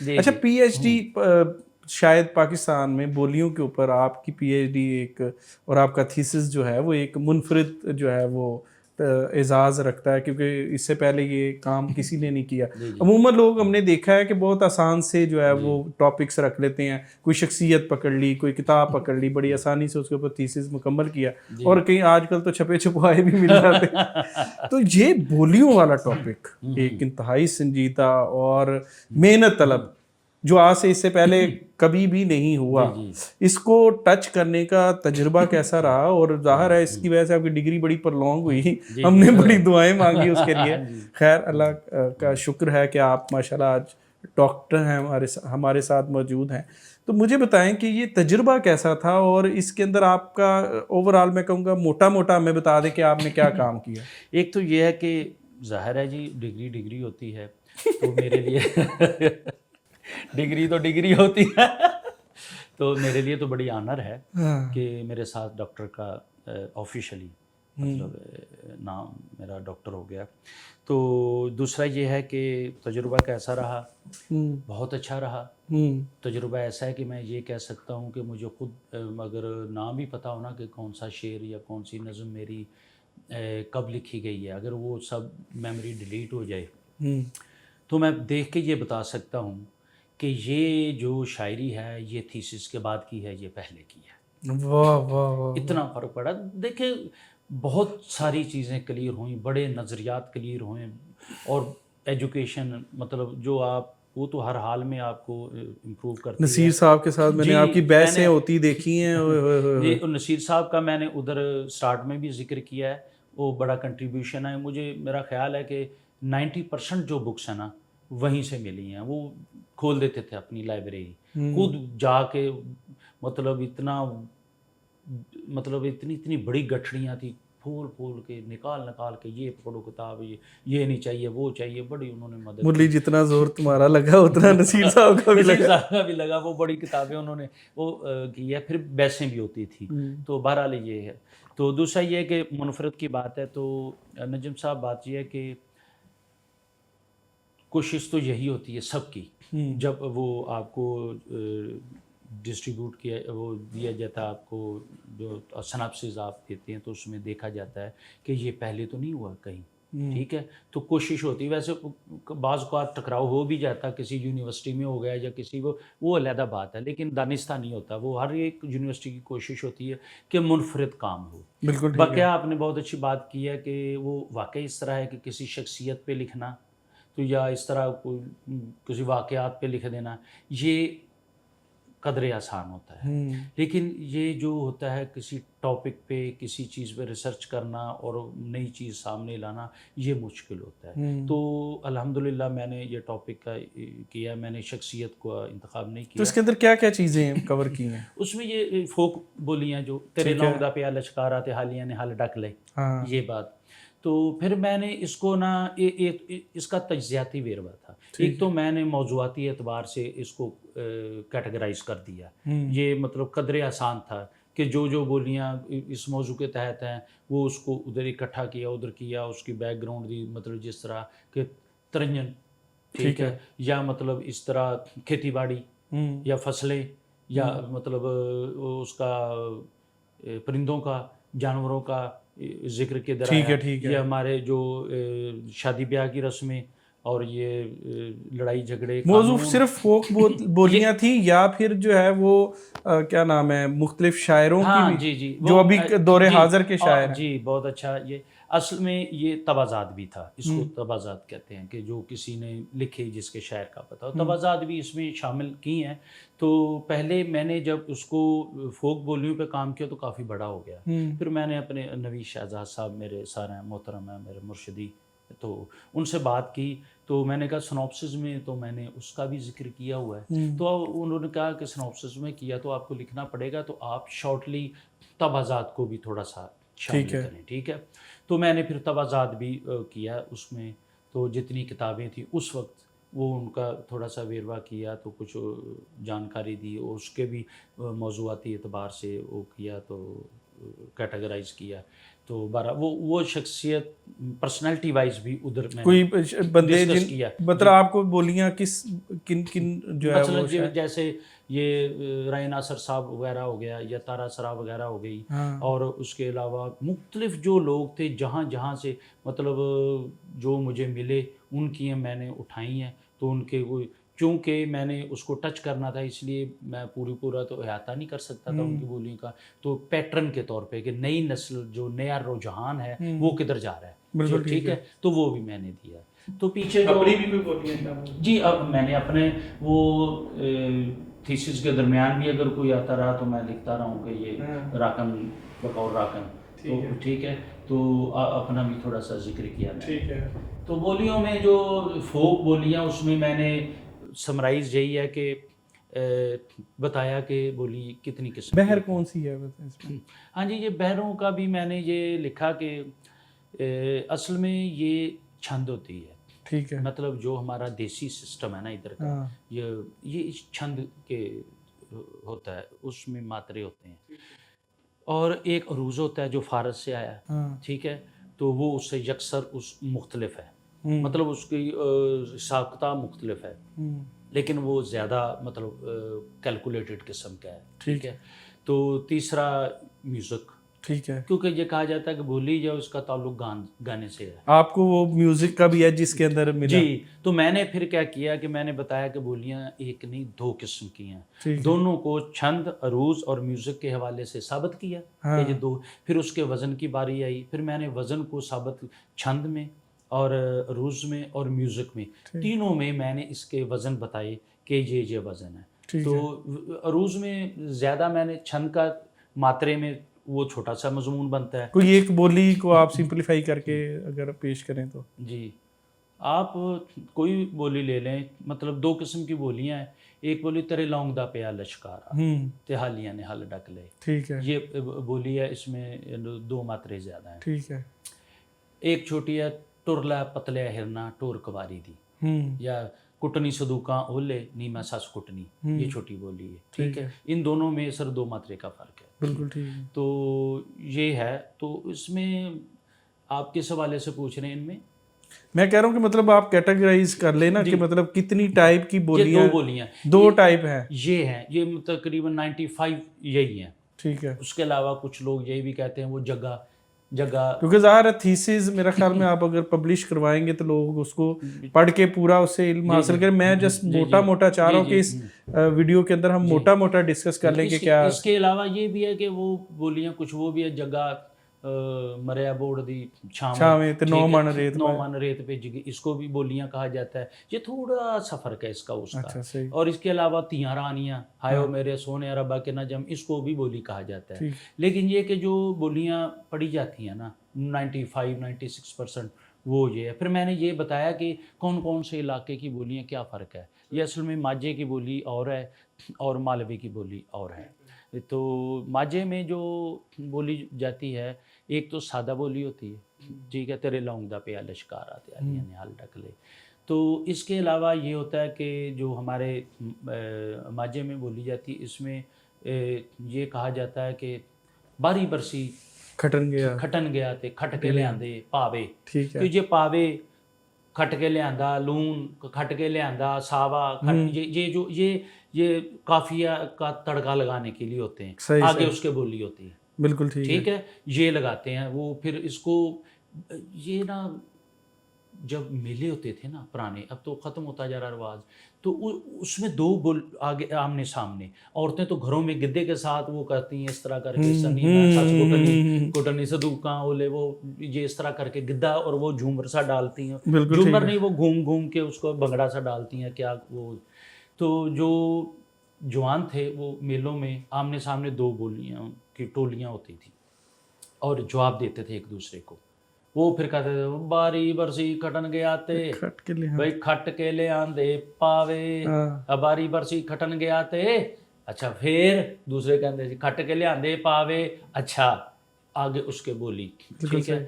جی اچھا جی P H D شاید پاکستان میں بولیوں کے اوپر آپ کی پی ایچ ڈی ایک اور آپ کا تھیسس جو ہے وہ ایک منفرد جو ہے وہ اعزاز رکھتا ہے، کیونکہ اس سے پہلے یہ کام کسی نے نہیں کیا. جی جی عموماً لوگ ہم نے دیکھا ہے کہ بہت آسان سے جو ہے جی وہ ٹاپکس رکھ لیتے ہیں، کوئی شخصیت پکڑ لی، کوئی کتاب پکڑ لی، بڑی آسانی سے اس کے اوپر تھیسس مکمل کیا، جی اور کہیں آج کل تو چھپے چھپائے بھی مل جاتے ہیں. تو یہ بولیوں والا ٹاپک ایک انتہائی سنجیدہ اور محنت طلب جو آج سے اس سے پہلے کبھی بھی نہیں ہوا، جی جی اس کو ٹچ کرنے کا تجربہ کیسا رہا؟ اور ظاہر ہے اس کی وجہ سے آپ کی ڈگری بڑی پرلونگ ہوئی، جی ہم جی نے بڑی دعائیں مانگی اس کے لیے. جی خیر اللہ کا شکر ہے کہ آپ ماشاءاللہ آج ڈاکٹر ہیں، ہمارے ساتھ موجود ہیں. تو مجھے بتائیں کہ یہ تجربہ کیسا تھا، اور اس کے اندر آپ کا اوور آل میں کہوں گا موٹا موٹا ہمیں بتا دیں کہ آپ نے کیا کام کیا. ایک تو یہ ہے کہ ظاہر ہے جی ڈگری ہوتی ہے تو میرے لیے ڈگری تو ڈگری ہوتی ہے تو میرے لیے تو بڑی آنر ہے کہ میرے ساتھ ڈاکٹر کا آفیشلی مطلب نام میرا ڈاکٹر ہو گیا. تو دوسرا یہ ہے کہ تجربہ کیسا رہا؟ بہت اچھا رہا. تجربہ ایسا ہے کہ میں یہ کہہ سکتا ہوں کہ مجھے خود اگر نام بھی پتہ ہونا کہ کون سا شعر یا کون سی نظم میری کب لکھی گئی ہے، اگر وہ سب میموری ڈیلیٹ ہو جائے تو میں دیکھ کے یہ بتا سکتا ہوں کہ یہ جو شاعری ہے یہ تھیسس کے بعد کی ہے، یہ پہلے کی ہے. واہ واہ واہ. اتنا فرق پڑا. دیکھیں بہت ساری چیزیں کلیئر ہوئیں، بڑے نظریات کلیئر ہوئے، اور ایجوکیشن مطلب جو آپ وہ تو ہر حال میں آپ کو امپروو کرتی ہے. نصیر صاحب کے ساتھ میں نے آپ کی بحثیں ہوتی دیکھی ہیں. جی نصیر صاحب کا میں نے ادھر سٹارٹ میں بھی ذکر کیا ہے، وہ بڑا کنٹریبیوشن ہے. مجھے میرا خیال ہے کہ 90% جو بکس ہیں نا وہیں سے ملی ہیں. وہ کھول دیتے تھے اپنی لائبریری، خود جا کے مطلب اتنی بڑی گٹھڑیاں تھیں، پھول کے نکال کے یہ پکڑو کتاب، یہ نہیں چاہیے وہ چاہیے. بڑی انہوں نے مدد ملی جتنا زور تمہارا لگا اتنا نصیر صاحب کا بھی نصیر لگا. صاحب کا بھی لگا. وہ بڑی کتابیں انہوں نے وہ کی ہے. پھر بحثیں بھی ہوتی تھی. تو بہرحال یہ ہے. تو دوسرا یہ ہے کہ منفرد کی بات ہے تو نجم صاحب بات یہ ہے کہ کوشش تو یہی ہوتی ہے سب کی، جب وہ آپ کو ڈسٹریبیوٹ کیا وہ دیا جاتا ہے، آپ کو جو سناپسز آپ دیتے ہیں تو اس میں دیکھا جاتا ہے کہ یہ پہلے تو نہیں ہوا کہیں. ٹھیک ہے، تو کوشش ہوتی ہے. ویسے بعض اوقات ٹکراؤ ہو بھی جاتا، کسی یونیورسٹی میں ہو گیا یا کسی کو، وہ علیحدہ بات ہے، لیکن دانستہ نہیں ہوتا. وہ ہر ایک یونیورسٹی کی کوشش ہوتی ہے کہ منفرد کام ہو. بالکل ٹھیک ہے. باقی آپ نے بہت اچھی بات کی ہے کہ وہ واقعی اس طرح ہے کہ کسی شخصیت پہ لکھنا تو یا اس طرح کسی واقعات پہ لکھ دینا یہ قدر آسان ہوتا ہے، لیکن یہ جو ہوتا ہے کسی ٹاپک پہ کسی چیز پہ ریسرچ کرنا اور نئی چیز سامنے لانا یہ مشکل ہوتا ہے. تو الحمدللہ میں نے یہ ٹاپک کا کیا، میں نے شخصیت کو انتخاب نہیں کیا. تو اس کے اندر کیا کیا چیزیں کور کی ہیں؟ اس میں یہ فوک بولیاں جو تیرے نوک دا پیا لچکارا تے حالیاں نے حل ڈک لے، یہ بات. تو پھر میں نے اس کو نا اس کا تجزیاتی ویروا تھا. ایک تو میں نے موضوعاتی اعتبار سے اس کو کیٹیگرائز کر دیا. یہ مطلب قدر آسان تھا کہ جو بولیاں اس موضوع کے تحت ہیں وہ اس کو ادھر اکٹھا کیا، ادھر کیا، اس کی بیک گراؤنڈ دی مطلب جس طرح کہ ترنجن، ٹھیک ہے، یا مطلب اس طرح کھیتی باڑی یا فصلیں، یا مطلب اس کا پرندوں کا، جانوروں کا ذکر کے در آیا. یہ ہمارے جو شادی بیاہ کی رسمیں اور یہ لڑائی جھگڑے موضوع صرف فوک بولیاں تھیں یا پھر جو ہے وہ کیا نام ہے مختلف شاعروں کی بھی؟ جی جی جو ابھی دور حاضر کے شاعر ہیں. جی بہت اچھا. یہ اصل میں یہ تبازات بھی تھا، اس کو تبازات کہتے ہیں کہ جو کسی نے لکھے جس کے شاعر کا پتہ ہو. تبازات بھی اس میں شامل کی ہیں. تو پہلے میں نے جب اس کو فوک بولیوں پہ کام کیا تو کافی بڑا ہو گیا. پھر میں نے اپنے نویس شہزاد صاحب میرے سارے محترم ہیں، میرے مرشدی، تو ان سے بات کی. تو میں نے کہا سنوپسز میں تو میں نے اس کا بھی ذکر کیا ہوا ہے. تو انہوں نے کہا کہ سنوپسز میں کیا تو آپ کو لکھنا پڑے گا، تو آپ شارٹلی تبازات کو بھی تھوڑا سا شامل کریں. ٹھیک ہے. تو میں نے پھر تبازات بھی کیا اس میں. تو جتنی کتابیں تھیں اس وقت وہ ان کا تھوڑا سا ویروا کیا، تو کچھ جانکاری دی، اور اس کے بھی موضوعاتی اعتبار سے وہ کیا، تو کیٹیگرائز کیا. تو وہ شخصیت پرسنالٹی وائز بھی ادھر میں کوئی بندے ڈسکس کیا، مطلب آپ کو بولیاں کن جو ہے مثلا جیسے یہ رائے ناصر صاحب وغیرہ ہو گیا یا تارا سرا وغیرہ ہو گئی، اور اس کے علاوہ مختلف جو لوگ تھے جہاں سے مطلب جو مجھے ملے ان کی میں نے اٹھائی ہیں. تو ان کے چونکہ میں نے اس کو ٹچ کرنا تھا اس لیے میں پورا تو احاطہ نہیں کر سکتا تھا ان کی بولیوں کا. تو پیٹرن کے طور پہ کہ نئی نسل جو نیا رجحان ہے وہ کدھر جا رہا ہے، ٹھیک ہے، تو وہ بھی میں نے دیا. تو پیچھے اپنی بھی کوئی بولیاں جی اب میں نے اپنے وہ تھیسس کے درمیان بھی اگر کوئی آتا رہا تو میں لکھتا رہا ہوں کہ یہ راکن بقول راکن، تو ٹھیک ہے، تو اپنا بھی تھوڑا سا ذکر کیا میں نے. تو بولیوں میں جو فوک بولیاں اس میں نے سمرائز یہی ہے کہ بتایا کہ بولی کتنی قسم. بہر کون سی ہے؟ ہاں جی، یہ بہروں کا بھی میں نے یہ لکھا کہ اصل میں یہ چھند ہوتی ہے، ٹھیک ہے، مطلب جو ہمارا دیسی سسٹم ہے نا ادھر کا، یہ چھند کے ہوتا ہے، اس میں ماترے ہوتے ہیں. اور ایک عروض ہوتا ہے جو فارس سے آیا ہے، ٹھیک ہے، تو وہ اس سے یکسر مختلف ہے، مطلب اس کی ساختہ مختلف ہے، لیکن وہ زیادہ مطلب کیلکولیٹڈ قسم کا ہے، ٹھیک ہے. تو تیسرا میوزک، ٹھیک ہے، کیونکہ یہ کہا جاتا ہے کہ بولی جو اس کا تعلق گانے سے ہے. آپ کو وہ میوزک کا بھی ہے جس کے اندر ملا؟ جی، تو میں نے پھر کیا کیا کہ میں نے بتایا کہ بولیاں ایک نہیں دو قسم کی ہیں، دونوں کو چھند، عروض اور میوزک کے حوالے سے ثابت کیا کہ یہ دو. پھر اس کے وزن کی باری آئی، پھر میں نے وزن کو ثابت چھند میں اور عروض میں اور میوزک میں، تینوں میں نے اس کے وزن بتائے کہ یہ وزن ہے. تو عروض میں زیادہ میں نے چھند کا ماترے میں وہ چھوٹا سا مضمون بنتا ہے. کوئی ایک بولی کو آپ سمپلیفائی کر کے اگر پیش کریں تو؟ جی، آپ کوئی بولی لے لیں، مطلب دو قسم کی بولیاں ہیں. ایک بولی تیرے لونگ دا پیا لشکارا، تہالیاں نے حل ڈک لے، ٹھیک ہے، یہ بولی ہے، اس میں دو ماترے زیادہ ہیں. ٹھیک ہے. ایک چھوٹی ہے ٹرلا پتلیا ہرنا ٹور کواری دی، یا کٹنی صدوقاں اولے نیما ساس کٹنی، یہ چھوٹی بولی ہے، ٹھیک ہے. ان دونوں میں سر دو ماترے کا فرق ہے. بالکل ٹھیک ہے. تو یہ ہے. تو اس میں آپ کس حوالے سے پوچھ رہے ہیں؟ ان میں کہہ رہا ہوں کہ مطلب آپ کیٹیگرائز کر لینا کہ مطلب کتنی ٹائپ کی بولیاں؟ دو ٹائپ ہیں، یہ ہیں، یہ تقریباً 95 یہی ہیں، ٹھیک ہے. اس کے علاوہ کچھ لوگ یہی بھی کہتے ہیں وہ جگہ، کیونکہ ظاہر ہے تھیسز میرا خیال میں آپ اگر پبلش کروائیں گے تو لوگ اس کو پڑھ کے پورا اس سے علم حاصل کریں. میں جسٹ موٹا چاہ رہا ہوں کہ اس ویڈیو کے اندر ہم موٹا ڈسکس کر لیں کہ کیا. اس کے علاوہ یہ بھی ہے کہ وہ بولیاں کچھ وہ بھی ہے جگہ مریا بوڑ دی چھاویں تے 9 من ریت پہ، اس کو بھی بولیاں کہا جاتا ہے. یہ تھوڑا سا فرق ہے اس کا اس کا. اور اس کے علاوہ تیاں رانیاں، ہایو میرے سونے ربا کے نجم، اس کو بھی بولی کہا جاتا ہے. لیکن یہ کہ جو بولیاں پڑھی جاتی ہیں نا 95-96% وہ یہ ہے. پھر میں نے یہ بتایا کہ کون کون سے علاقے کی بولیاں کیا فرق ہے. یہ اصل میں ماجھے کی بولی اور ہے اور مالوی کی بولی اور ہے. تو ماجھے میں جو بولی جاتی ہے ایک تو سادہ بولی ہوتی ہے، ٹھیک ہے، تیرے لونگ دا پیا لشکار آتے علی نے حل ڈک لے. تو اس کے علاوہ یہ ہوتا ہے کہ جو ہمارے ماجھے میں بولی جاتی ہے اس میں یہ کہا جاتا ہے کہ باری برسی کھٹن گیا تے کھٹ کے لیاندے پاوے، کہ یہ پاوے کھٹ کے لیاندا، لون کھٹ کے لیاندا، ساوا، یہ جو یہ قافیہ کا تڑکا لگانے کے لیے ہوتے ہیں، آگے اس کے بولی ہوتی ہے. بالکل ٹھیک ہے، یہ لگاتے ہیں وہ. پھر اس کو یہ نا جب میلے ہوتے تھے نا پرانے، اب تو ختم ہوتا جا رہا رواج، تو اس میں دو بول آگے آمنے سامنے، عورتیں تو گھروں میں گدے کے ساتھ وہ کرتی ہیں اس طرح کر کے، سنی کوٹنی صدوقاں اولے، وہ یہ اس طرح کر کے گدہ، اور وہ جھومر سا ڈالتی ہیں، جھومر نہیں، وہ گھوم کے اس کو بھنگڑا سا ڈالتی ہیں کیا وہ. تو جو جوان تھے وہ میلوں میں آمنے سامنے دو بولیاں کی ٹولیاں ہوتی تھیں اور جواب دیتے تھے ایک دوسرے کو. وہ پھر کہتے تھے باری برسی کھٹن گیا تے بھائی کھٹ کے لے آندے پاوے، باری برسی کھٹن گیا تے، اچھا پھر دوسرے کہتے تھے کھٹ کے لے آندے پاوے، اچھا آگے اس کے بولی، ٹھیک ہے.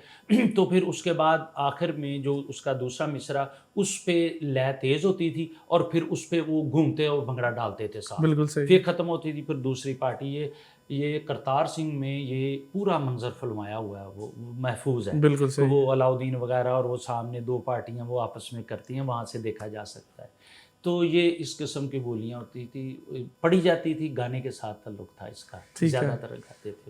تو پھر اس کے بعد آخر میں جو اس کا دوسرا مصرع اس پہ لے تیز ہوتی تھی اور پھر اس پہ وہ گھومتے اور بھنگڑا ڈالتے تھے ساتھ، بالکل صحیح. پھر ختم ہوتی تھی. پھر دوسری پارٹی یہ کرتار سنگھ میں یہ پورا منظر فلمایا ہوا ہے، وہ محفوظ ہے. بالکل صحیح. وہ علاؤدین وغیرہ اور وہ سامنے دو پارٹیاں وہ آپس میں کرتی ہیں، وہاں سے دیکھا جا سکتا ہے. تو یہ اس قسم کی بولیاں ہوتی تھی، پڑھی جاتی تھی، گانے کے ساتھ تعلق تھا اس کا، زیادہ تر گاتے تھے.